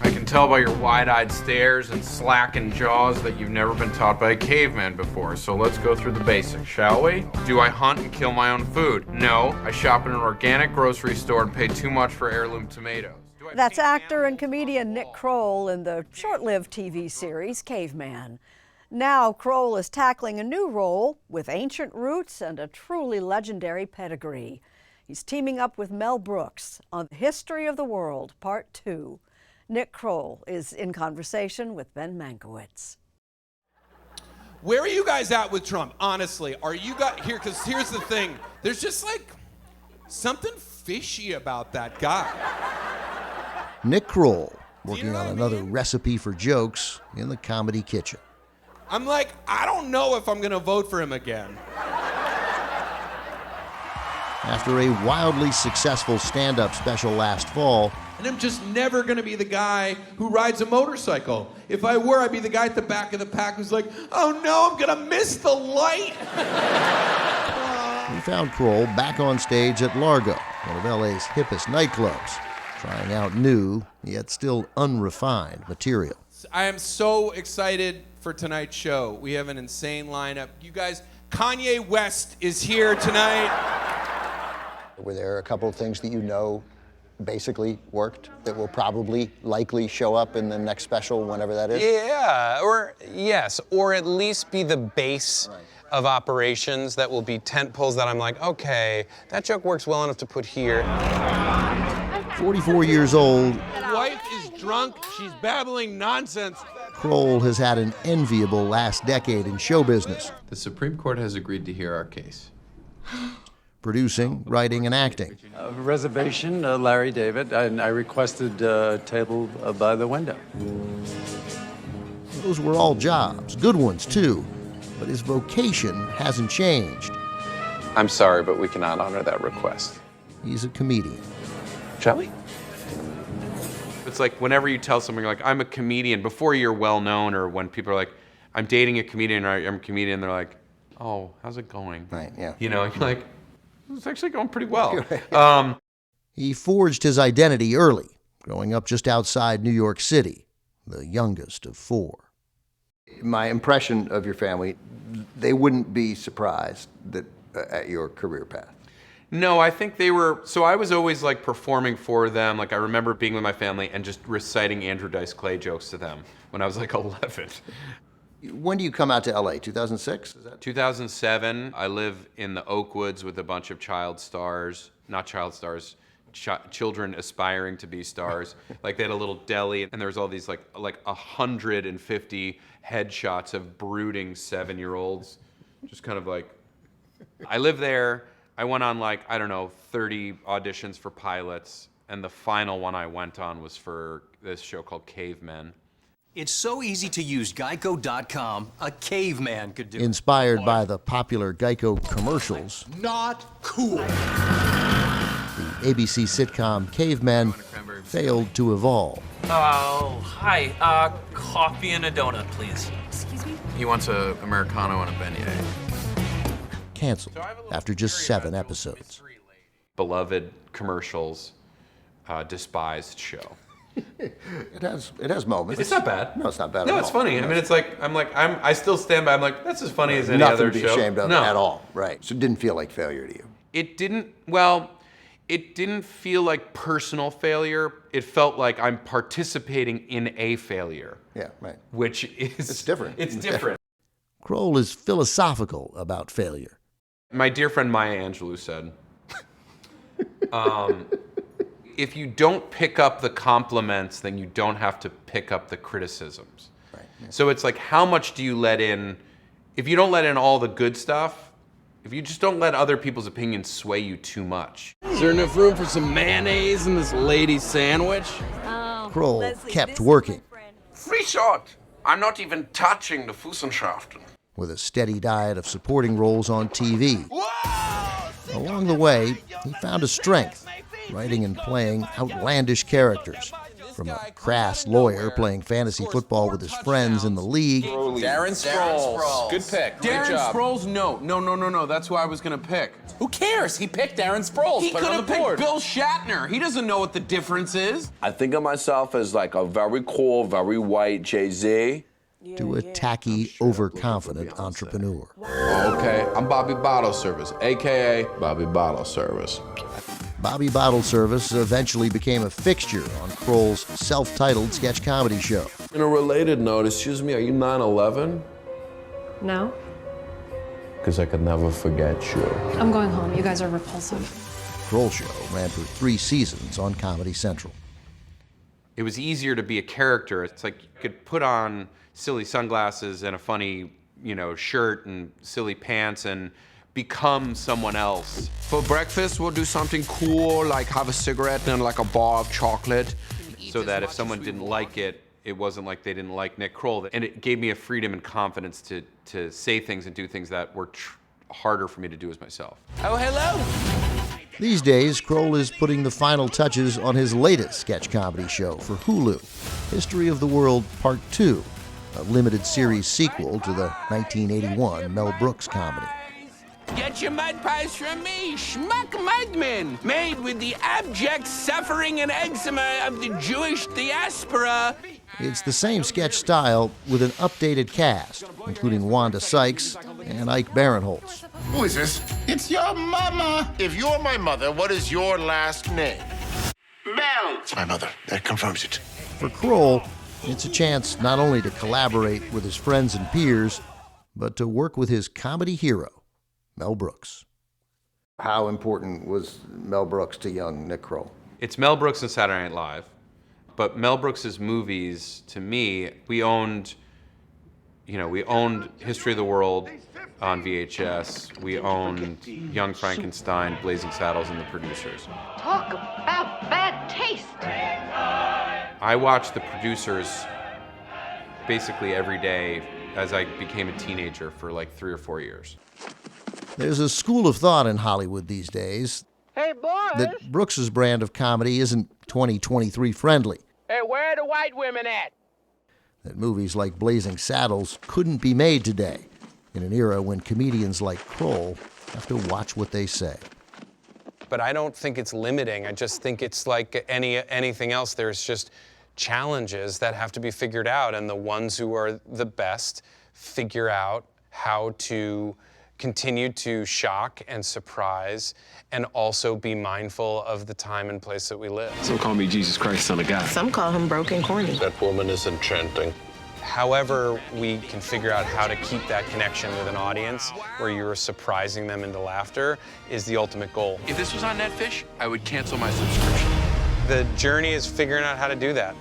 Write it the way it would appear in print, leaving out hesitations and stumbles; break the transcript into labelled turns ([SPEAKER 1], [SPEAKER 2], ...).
[SPEAKER 1] I can tell by your wide-eyed stares and slackened jaws that you've never been taught by a caveman before, so let's go through the basics, shall we? Do I hunt and kill my own food? No, I shop in an organic grocery store and pay too much for heirloom tomatoes.
[SPEAKER 2] That's actor and comedian Nick Kroll in the short-lived TV series Caveman. Now Kroll is tackling a new role with ancient roots and a truly legendary pedigree. He's teaming up with Mel Brooks on History of the World, Part 2. Nick Kroll is in conversation with Ben Mankiewicz.
[SPEAKER 3] Where are you guys at with Trump? Honestly, are you guys here? Because here's the thing. There's just like something fishy about that guy.
[SPEAKER 4] Nick Kroll, working on another recipe for jokes in the comedy kitchen.
[SPEAKER 3] I'm like, I don't know if I'm going to vote for him again.
[SPEAKER 4] After a wildly successful stand-up special last fall,
[SPEAKER 3] And I'm just never going to be the guy who rides a motorcycle. If I were, I'd be the guy at the back of the pack who's like, oh no, I'm going to miss the light.
[SPEAKER 4] we found Kroll back on stage at Largo, one of LA's hippest nightclubs, trying out new, yet still unrefined material.
[SPEAKER 3] I am so excited for tonight's show. We have an insane lineup. You guys, Kanye West is here tonight.
[SPEAKER 5] Were there a couple of things that you know basically worked that will probably likely show up in the next special, whenever that is?
[SPEAKER 6] Yeah, or at least be the base of operations that will be tent poles that I'm like, okay, that joke works well enough to put here.
[SPEAKER 4] 44 years old,
[SPEAKER 3] Wife is drunk, she's babbling nonsense.
[SPEAKER 4] Kroll has had an enviable last decade in show business,
[SPEAKER 1] The Supreme Court has agreed to hear our case.
[SPEAKER 4] producing, writing, and acting.
[SPEAKER 7] Reservation, Larry David, and I requested a table by the window.
[SPEAKER 4] Those were all jobs, good ones too, but his vocation hasn't changed.
[SPEAKER 6] I'm sorry, but we cannot honor that request.
[SPEAKER 4] He's a comedian.
[SPEAKER 6] Shall we?
[SPEAKER 1] It's like whenever you tell someone, you're like, I'm a comedian, before you're well known, or when people are like, I'm dating a comedian, or I'm a comedian, they're like, oh, how's it going?
[SPEAKER 5] Right, yeah.
[SPEAKER 1] You know, you're like, it's actually going pretty well.
[SPEAKER 4] He forged his identity early, growing up just outside New York City, the youngest of four.
[SPEAKER 5] My impression of your family, they wouldn't be surprised that at your career path.
[SPEAKER 1] No, I think they were, so I was always like performing for them. Like I remember being with my family and just reciting Andrew Dice Clay jokes to them when I was like 11.
[SPEAKER 5] When do you come out to LA? 2006? Is that
[SPEAKER 1] 2007, I live in the Oakwoods with a bunch of children aspiring to be stars. Like they had a little deli and there was all these like 150 headshots of brooding 7-year-olds. Just kind of like, I lived there. I went on like, I don't know, 30 auditions for pilots. And the final one I went on was for this show called Caveman.
[SPEAKER 8] It's so easy to use. Geico.com. A caveman could do it.
[SPEAKER 4] Inspired by the popular Geico commercials,
[SPEAKER 3] Not cool.
[SPEAKER 4] the ABC sitcom Cavemen failed to evolve.
[SPEAKER 9] Oh, hi. Coffee and a donut, please.
[SPEAKER 2] Excuse me?
[SPEAKER 1] He wants a Americana and a beignet.
[SPEAKER 4] Canceled after just 7 episodes.
[SPEAKER 1] Beloved commercials, despised show.
[SPEAKER 5] It has moments.
[SPEAKER 1] It's not bad.
[SPEAKER 5] No, it's not bad
[SPEAKER 1] No,
[SPEAKER 5] at
[SPEAKER 1] it's
[SPEAKER 5] all.
[SPEAKER 1] funny. I mean, it's like, I still stand by. I'm like, that's as funny as any
[SPEAKER 5] Nothing
[SPEAKER 1] other
[SPEAKER 5] to be
[SPEAKER 1] show.
[SPEAKER 5] ashamed of
[SPEAKER 1] No.
[SPEAKER 5] at all. Right. So it didn't feel like failure to you.
[SPEAKER 1] It didn't feel like personal failure. It felt like I'm participating in a failure.
[SPEAKER 5] Yeah, right.
[SPEAKER 1] Which is...
[SPEAKER 5] It's different.
[SPEAKER 1] It's different.
[SPEAKER 4] Kroll is philosophical about failure.
[SPEAKER 1] My dear friend Maya Angelou said, if you don't pick up the compliments, then you don't have to pick up the criticisms.
[SPEAKER 5] Right. Yeah.
[SPEAKER 1] So it's like, how much do you let in? If you don't let in all the good stuff, if you just don't let other people's opinions sway you too much.
[SPEAKER 3] Is there enough room for some mayonnaise in this lady sandwich?
[SPEAKER 4] Kroll kept working.
[SPEAKER 1] Free shot. I'm not even touching the Fussenschaften.
[SPEAKER 4] With a steady diet of supporting roles on TV. Along the way, he found a strength, writing and playing outlandish characters. From a crass lawyer playing fantasy football with his friends in the league
[SPEAKER 10] Darren Sproles. Good pick.
[SPEAKER 1] Darren Sproles? No. That's who I was gonna pick.
[SPEAKER 10] Who cares? He picked Darren Sproles.
[SPEAKER 1] He
[SPEAKER 10] Put
[SPEAKER 1] could
[SPEAKER 10] it on
[SPEAKER 1] have
[SPEAKER 10] the
[SPEAKER 1] picked
[SPEAKER 10] board.
[SPEAKER 1] Bill Shatner. He doesn't know what the difference is.
[SPEAKER 11] I think of myself as like a very cool, very white Jay-Z.
[SPEAKER 4] to a tacky, overconfident entrepreneur.
[SPEAKER 11] Okay, I'm Bobby Bottle Service, a.k.a. Bobby Bottle Service.
[SPEAKER 4] Bobby Bottle Service eventually became a fixture on Kroll's self-titled sketch comedy show.
[SPEAKER 11] In a related note, excuse me, are you 9/11?
[SPEAKER 12] No,
[SPEAKER 11] Because I could never forget you.
[SPEAKER 12] I'm going home. You guys are repulsive.
[SPEAKER 4] Kroll Show ran for 3 seasons on Comedy Central.
[SPEAKER 1] It was easier to be a character. It's like you could put on silly sunglasses and a funny, shirt and silly pants and become someone else.
[SPEAKER 11] For breakfast, we'll do something cool, like have a cigarette and like a bar of chocolate.
[SPEAKER 1] So that if someone didn't like it, it wasn't like they didn't like Nick Kroll. And it gave me a freedom and confidence to say things and do things that were harder for me to do as myself.
[SPEAKER 10] Oh, hello.
[SPEAKER 4] These days, Kroll is putting the final touches on his latest sketch comedy show for Hulu, History of the World Part 2, a limited series sequel to the 1981 Mel Brooks comedy.
[SPEAKER 10] Get your mud pies from me, Schmuck Mudman, made with the abject suffering and eczema of the Jewish diaspora.
[SPEAKER 4] It's the same sketch style with an updated cast, including Wanda Sykes and Ike Barinholtz.
[SPEAKER 13] Who is this? It's your mama. If you're my mother, what is your last name? Mel. It's my mother. That confirms it.
[SPEAKER 4] For Kroll, it's a chance not only to collaborate with his friends and peers, but to work with his comedy hero, Mel Brooks.
[SPEAKER 5] How important was Mel Brooks to young Nick Kroll?
[SPEAKER 1] It's Mel Brooks and Saturday Night Live. But Mel Brooks's movies, to me, we owned History of the World on VHS. We owned Young Frankenstein, Blazing Saddles, and The Producers.
[SPEAKER 14] Talk about bad taste.
[SPEAKER 1] I watched The Producers basically every day as I became a teenager for like 3 or 4 years.
[SPEAKER 4] There's a school of thought in Hollywood these days
[SPEAKER 14] Hey, boys.
[SPEAKER 4] that Brooks's brand of comedy isn't 2023 friendly.
[SPEAKER 14] Hey, where are the white women at?
[SPEAKER 4] That movies like Blazing Saddles couldn't be made today, in an era when comedians like Kroll have to watch what they say.
[SPEAKER 6] But I don't think it's limiting. I just think it's like anything else. There's just challenges that have to be figured out, and the ones who are the best figure out how to continue to shock and surprise and also be mindful of the time and place that we live.
[SPEAKER 10] Some call me Jesus Christ, son of God.
[SPEAKER 14] Some call him broken corny.
[SPEAKER 11] That woman is enchanting.
[SPEAKER 6] However we can figure out how to keep that connection with an audience where you're surprising them into laughter is the ultimate goal.
[SPEAKER 1] If this was on Netfish, I would cancel my subscription.
[SPEAKER 6] The journey is figuring out how to do that.